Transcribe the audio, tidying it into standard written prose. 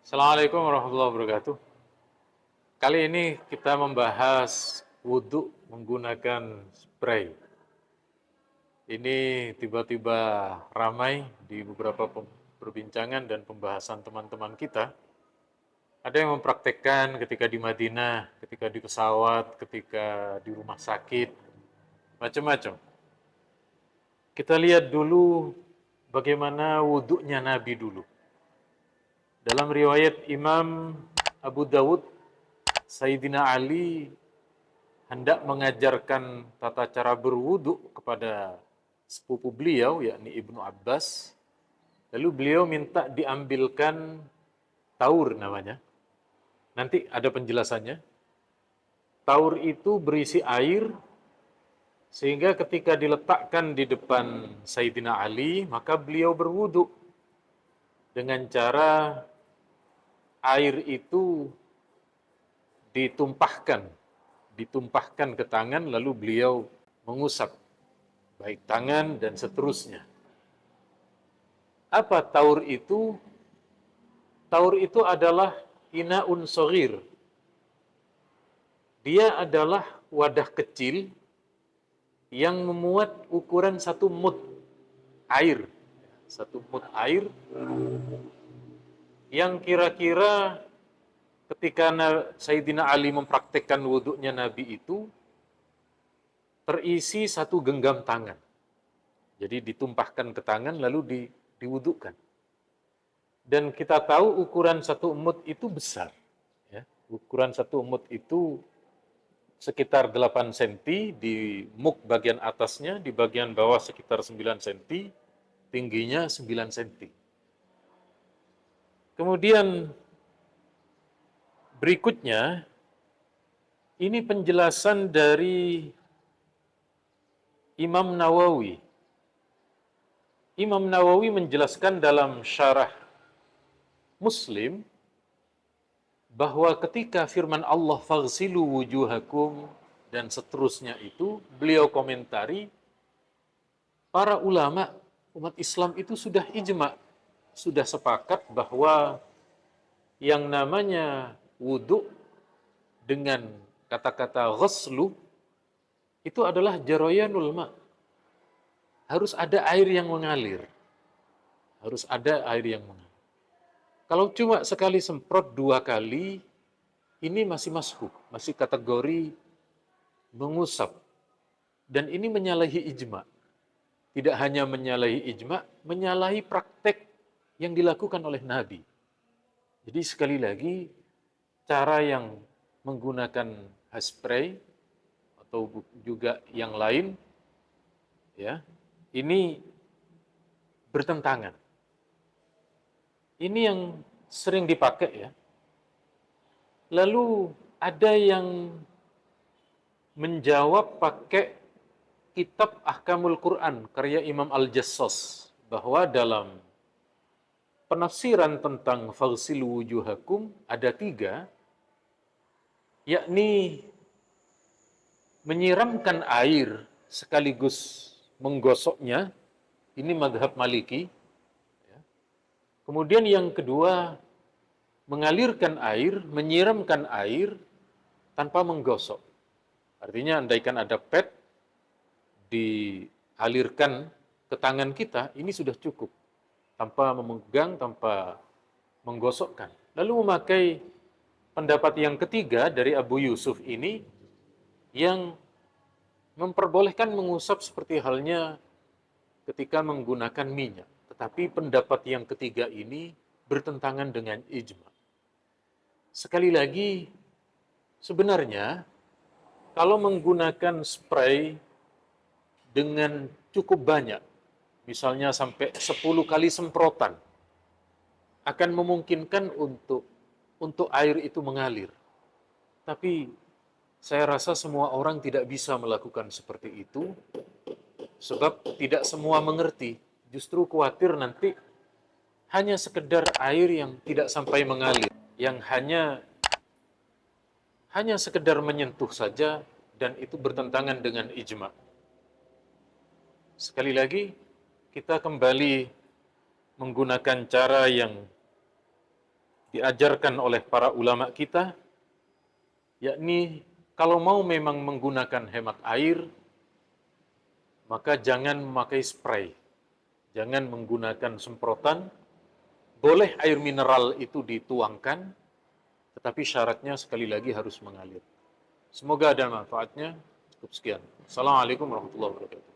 Assalamualaikum warahmatullahi wabarakatuh. Kali ini kita membahas wudhu menggunakan spray. Ini tiba-tiba ramai di beberapa perbincangan dan pembahasan teman-teman kita. Ada yang mempraktekkan ketika di Madinah, ketika di pesawat, ketika di rumah sakit, macam-macam. Kita lihat dulu bagaimana wudhunya Nabi dulu. Dalam riwayat Imam Abu Dawud, Sayyidina Ali hendak mengajarkan tata cara berwudu kepada sepupu beliau, yakni Ibnu Abbas. Lalu beliau minta diambilkan taur namanya. Nanti ada penjelasannya. Taur itu berisi air, sehingga ketika diletakkan di depan Sayyidina Ali, maka beliau berwudu dengan cara air itu ditumpahkan, ditumpahkan ke tangan, lalu beliau mengusap baik tangan dan seterusnya. Apa taur itu? Taur itu adalah inaun soghir. Dia adalah wadah kecil yang memuat ukuran satu mud air. Satu mud air yang kira-kira ketika Sayyidina Ali mempraktekkan wudhunya Nabi itu terisi satu genggam tangan. Jadi ditumpahkan ke tangan lalu diwudhukan. Dan kita tahu ukuran satu mud itu besar. Ya. Ukuran satu mud itu sekitar 8 cm, di muk bagian atasnya, di bagian bawah sekitar 9 cm, tingginya 9 cm. Kemudian berikutnya, ini penjelasan dari Imam Nawawi. Imam Nawawi menjelaskan dalam syarah Muslim bahwa ketika firman Allah faghsilu wujuhakum dan seterusnya itu, beliau komentari para ulama umat Islam itu sudah ijma, sudah sepakat bahwa yang namanya wudhu dengan kata-kata ghuslu itu adalah jaroyanul ma. Harus ada air yang mengalir. Harus ada air yang mengalir. Kalau cuma sekali semprot 2 kali, ini masih masuk, masih kategori mengusap. Dan ini menyalahi ijma. Tidak hanya menyalahi ijma, menyalahi praktek yang dilakukan oleh Nabi. Jadi sekali lagi, cara yang menggunakan hairspray atau juga yang lain, ya, ini bertentangan. Ini yang sering dipakai ya. Lalu ada yang menjawab pakai kitab Ahkamul Quran karya Imam Al-Jassas, bahwa dalam penafsiran tentang faghsilu wujuhakum ada 3, yakni menyiramkan air sekaligus menggosoknya, ini madhab Maliki. Kemudian yang kedua, mengalirkan air, menyiramkan air tanpa menggosok. Artinya andaikan ada pet, dialirkan ke tangan kita, ini sudah cukup. Tanpa memegang, tanpa menggosokkan. Lalu memakai pendapat yang ketiga dari Abu Yusuf ini, yang memperbolehkan mengusap seperti halnya ketika menggunakan minyak. Tetapi pendapat yang ketiga ini bertentangan dengan ijma. Sekali lagi, sebenarnya kalau menggunakan spray dengan cukup banyak, misalnya sampai 10 kali semprotan, akan memungkinkan untuk air itu mengalir. Tapi saya rasa semua orang tidak bisa melakukan seperti itu, sebab tidak semua mengerti. Justru khawatir nanti hanya sekedar air yang tidak sampai mengalir, yang hanya sekedar menyentuh saja, dan itu bertentangan dengan ijma. Sekali lagi, kita kembali menggunakan cara yang diajarkan oleh para ulama kita, yakni kalau mau memang menggunakan hemat air, maka jangan memakai spray, jangan menggunakan semprotan. Boleh air mineral itu dituangkan, tetapi syaratnya sekali lagi harus mengalir. Semoga ada manfaatnya. Cukup sekian. Assalamualaikum warahmatullahi wabarakatuh.